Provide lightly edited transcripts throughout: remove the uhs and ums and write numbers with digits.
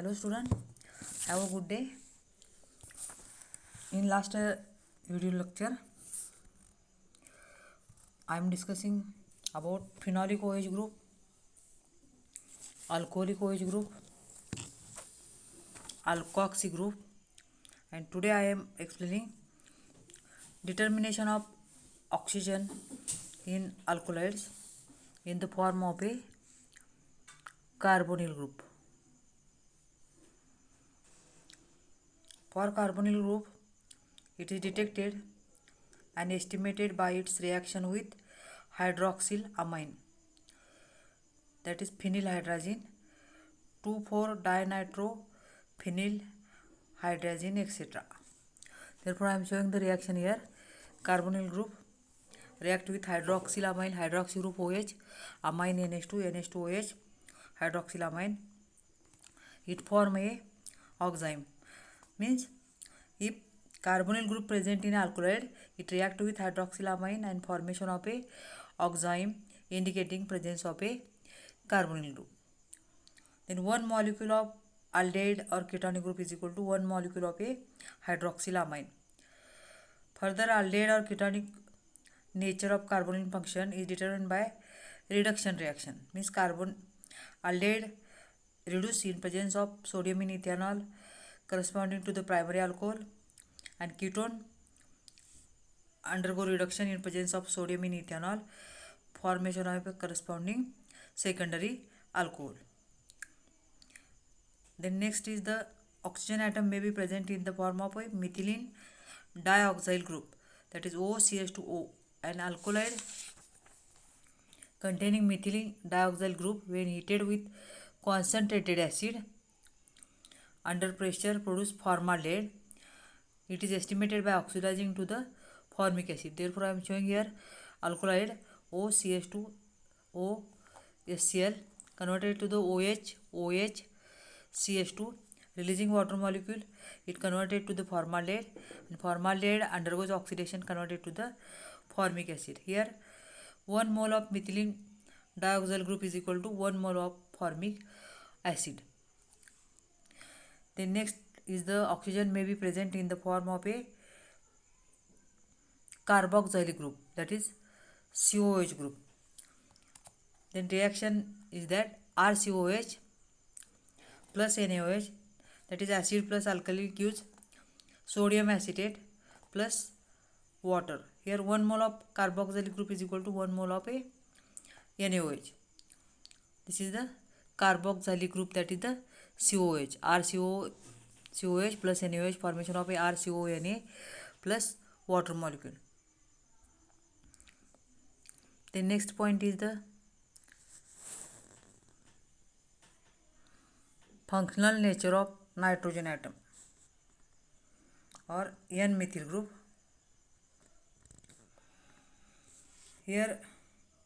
Hello student, have a good day. In last video lecture I am discussing about phenolic OH group, alcoholic OH group, alkoxy group, and today I am explaining determination of oxygen in alkaloids in the form of a carbonyl group. For carbonyl group, it is detected and estimated by its reaction with hydroxyl amine, that is phenylhydrazine, 2,4-dinitrophenylhydrazine, etc. Therefore, I am showing the reaction here. Carbonyl group react with hydroxylamine, hydroxy group OH, amine NH2, NH2OH, hydroxylamine. It form a oxime. Means if carbonyl group present in alkaloid, it react with hydroxylamine and formation of a oxime, indicating presence of a carbonyl group. Then one molecule of aldehyde or ketonic group is equal to one molecule of a hydroxylamine. Further, aldehyde or ketonic nature of carbonyl function is determined by reduction reaction. Means aldehyde reduce in presence of sodium in ethanol corresponding to the primary alcohol, and ketone undergo reduction in presence of sodium in ethanol, formation of a corresponding secondary alcohol. Then next is the oxygen atom may be present in the form of a methylene dioxyl group, that is OCH2O, an alkaloid containing methylene dioxyl group when heated with concentrated acid under pressure produce formaldehyde. It is estimated by oxidizing to the formic acid. Therefore, I am showing here alkaloid OCH2O HCl converted to the OH CH2, releasing water molecule. It converted to the formaldehyde, and formaldehyde undergoes oxidation converted to the formic acid. Here 1 mole of methylene dioxyl group is equal to 1 mole of formic acid. Then next is the oxygen may be present in the form of a carboxylic group, that is COOH group. Then reaction is that RCOH plus NaOH, that is acid plus alkali, gives sodium acetate plus water. Here 1 mole of carboxylic group is equal to 1 mole of a NaOH. This is the carboxylic group, that is the COOH. COOH plus NaOH, formation of a RCONA plus water molecule. The next point is the functional nature of nitrogen atom or N-methyl group. Here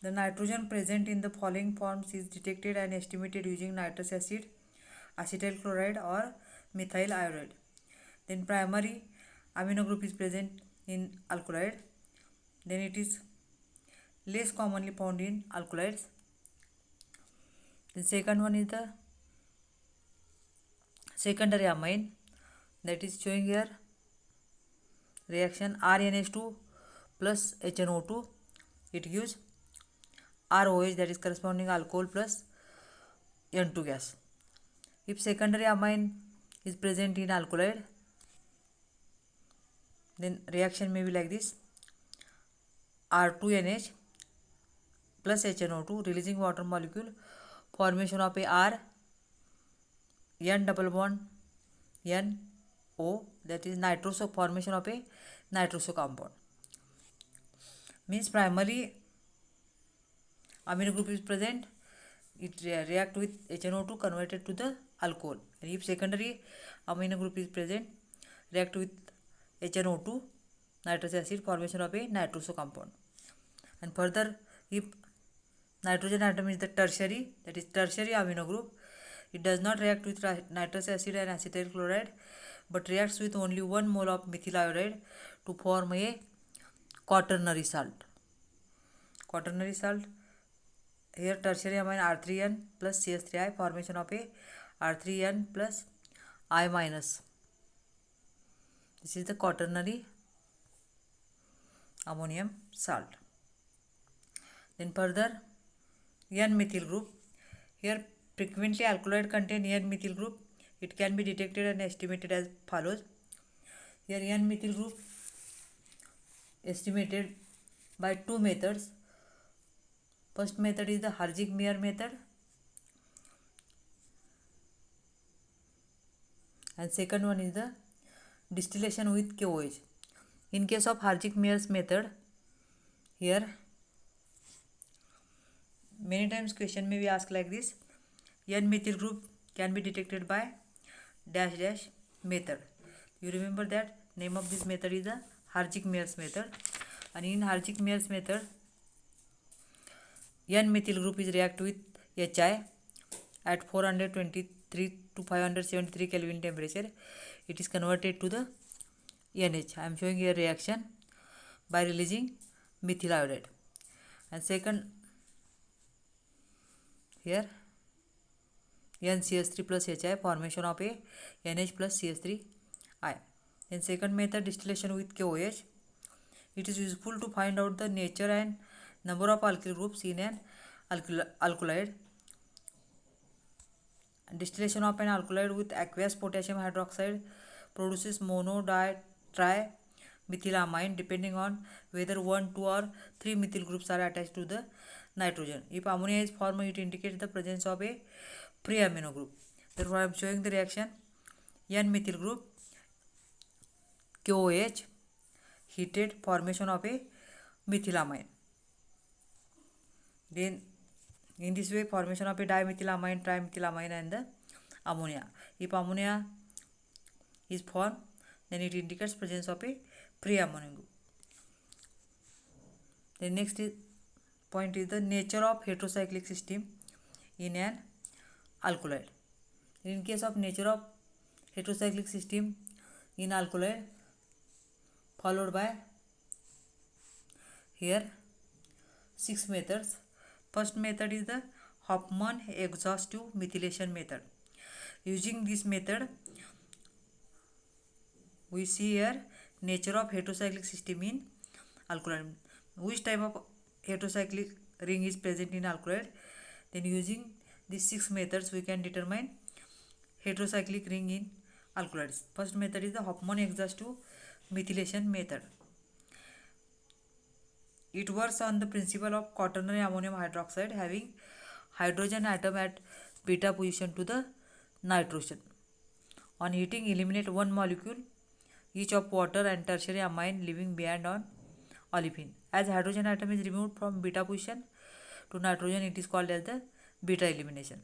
the nitrogen present in the following forms is detected and estimated using nitrous acid, acetyl chloride, or methyl iodide. Then primary amino group is present in alkaloid. Then it is less commonly found in alkaloids. The second one is the secondary amine, that is showing here reaction RNH2 plus HNO2. It gives ROH, that is corresponding alcohol plus N2 gas. If secondary amine is present in alkaloid, then reaction may be like this: R2NH plus HNO2, releasing water molecule, formation of a R N double bond NO, that is nitroso, formation of a nitroso compound. Means primary amino group is present, it react with HNO2 converted to the alcohol, and if secondary amino group is present, react with HNO2 nitrous acid, formation of a nitroso compound. And further, if nitrogen atom is the tertiary, that is tertiary amino group, it does not react with nitrous acid and acetyl chloride, but reacts with only 1 mole of methyl iodide to form a quaternary salt. Quaternary salt here tertiary amine R3N plus CH3I, formation of a R3N plus I minus. This is the quaternary ammonium salt. Then further N-methyl group. Here frequently alkaloid contain N-methyl group. It can be detected and estimated as follows. Here N-methyl group estimated by two methods. First method is the Hertzsprung-Meyer method and second one is the distillation with KOH. In case of Hertzsprung-Meyer's method, here many times question may be asked like this: N-methyl group can be detected by dash dash method. You remember that name of this method is the Hertzsprung-Meyer's method, and in Hertzsprung-Meyer's method N-methyl group is react with HI at 423 to 573 Kelvin temperature. It is converted to the NH. I am showing here reaction by releasing methyl iodide. And second, here NCH3 plus HI, formation of a NH plus CH3I. Then second method, distillation with KOH. It is useful to find out the nature and number of alkyl groups in an alkaloid. Distillation of an alkaloid with aqueous potassium hydroxide produces mono, di, tri methylamine depending on whether 1, 2 or 3 methyl groups are attached to the nitrogen. If ammonia is formed, it indicates the presence of a free amino group. Therefore, I am showing the reaction N-methyl group, KOH, heated, formation of a methylamine. Then in this way, formation of a dimethylamine, trimethylamine and the ammonia. If ammonia is formed, then it indicates presence of a free amino group. The next point is the nature of heterocyclic system in an alkaloid. In case of nature of heterocyclic system in alkaloid, followed by here 6 methods. First method is the Hofmann exhaustive methylation method. Using this method, we see here nature of heterocyclic system in alkaloid. Which type of heterocyclic ring is present in alkaloid? Then using these 6 methods, we can determine heterocyclic ring in alkaloids. First method is the Hofmann exhaustive methylation method. It works on the principle of quaternary ammonium hydroxide having hydrogen atom at beta position to the nitrogen. On heating, eliminate one molecule each of water and tertiary amine, leaving behind on olefin. As hydrogen atom is removed from beta position to nitrogen, it is called as the beta elimination.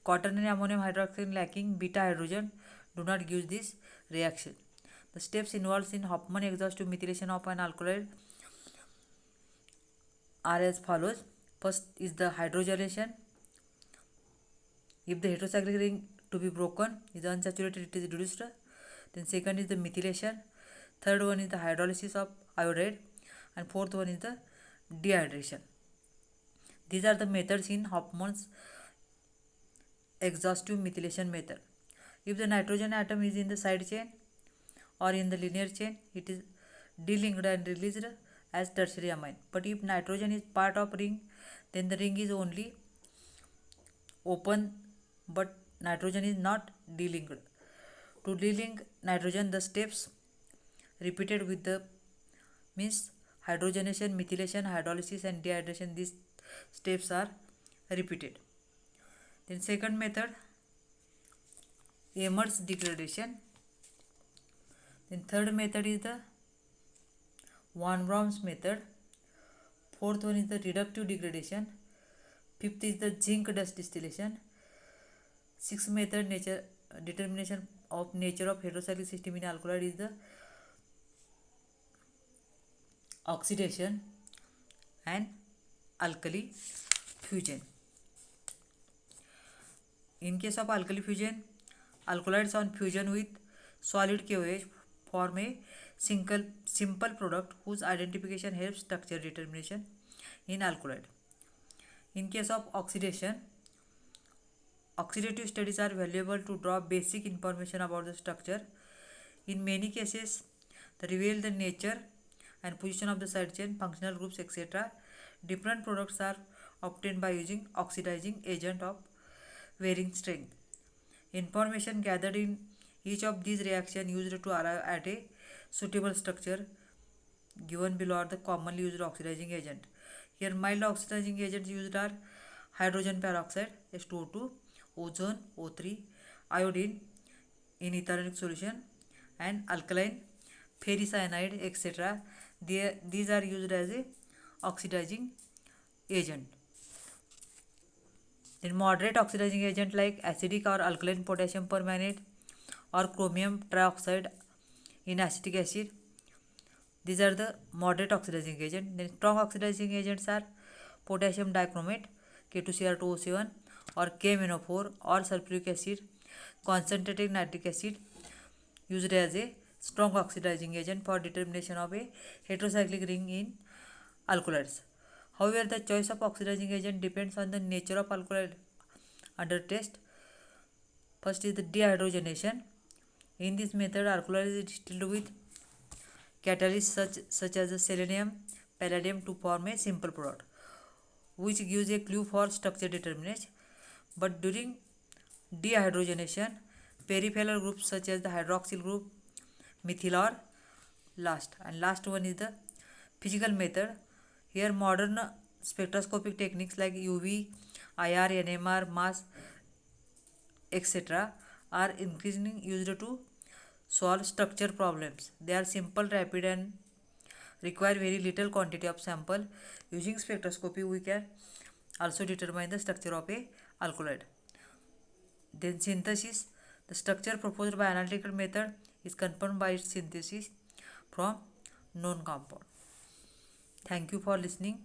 Quaternary ammonium hydroxide lacking beta hydrogen do not give this reaction. The steps involved in Hofmann exhaustive methylation of an alkaloid are as follows. First is the hydrogenation. If the heterocyclic ring to be broken is unsaturated, it is reduced. Then second is the methylation. Third one is the hydrolysis of iodide. And fourth one is the dehydration. These are the methods in Hofmann's exhaustive methylation method. If the nitrogen atom is in the side chain or in the linear chain, it is delinked and released as tertiary amine. But if nitrogen is part of ring, then the ring is only open but nitrogen is not delinked. To delink nitrogen, the steps repeated with the means hydrogenation, methylation, hydrolysis and dehydration. These steps are repeated. Then second method, Emer's degradation. Then third method is the Von Braun's method. Fourth one is the reductive degradation. Fifth is the zinc dust distillation. Sixth method, nature determination of nature of heterocyclic system in alkaloid, is the oxidation and alkali fusion. In case of alkali fusion, alkaloids on fusion with solid KOH form a simple product whose identification helps structure determination in alkaloid. In case of oxidation, oxidative studies are valuable to draw basic information about the structure. In many cases, they reveal the nature and position of the side chain, functional groups, etc. Different products are obtained by using oxidizing agent of varying strength. Information gathered in each of these reactions used to arrive at a suitable structure given below are the commonly used oxidizing agent. Here mild oxidizing agents used are hydrogen peroxide H2O2, ozone O3, iodine in ethanoic solution and alkaline ferricyanide etc. These are used as a oxidizing agent. Then moderate oxidizing agent like acidic or alkaline potassium permanganate or chromium trioxide in acetic acid. These are the moderate oxidizing agent. Then strong oxidizing agents are potassium dichromate K2Cr2O7 or KMnO4 or sulfuric acid, concentrated nitric acid used as a strong oxidizing agent for determination of a heterocyclic ring in alkaloids. However, the choice of oxidizing agent depends on the nature of alkaloid under test. First is the dehydrogenation. In this method, alkaloid is distilled with catalysts such as selenium, palladium to form a simple product, which gives a clue for structure determination. But during dehydrogenation, peripheral groups such as the hydroxyl group, methyl are last. And last one is the physical method. Here modern spectroscopic techniques like UV, IR, NMR, mass, etc. are increasingly used to solve structure problems. They are simple, rapid and require very little quantity of sample. Using spectroscopy we can also determine the structure of a alkaloid. Then synthesis. The structure proposed by analytical method is confirmed by its synthesis from known compound. Thank you for listening.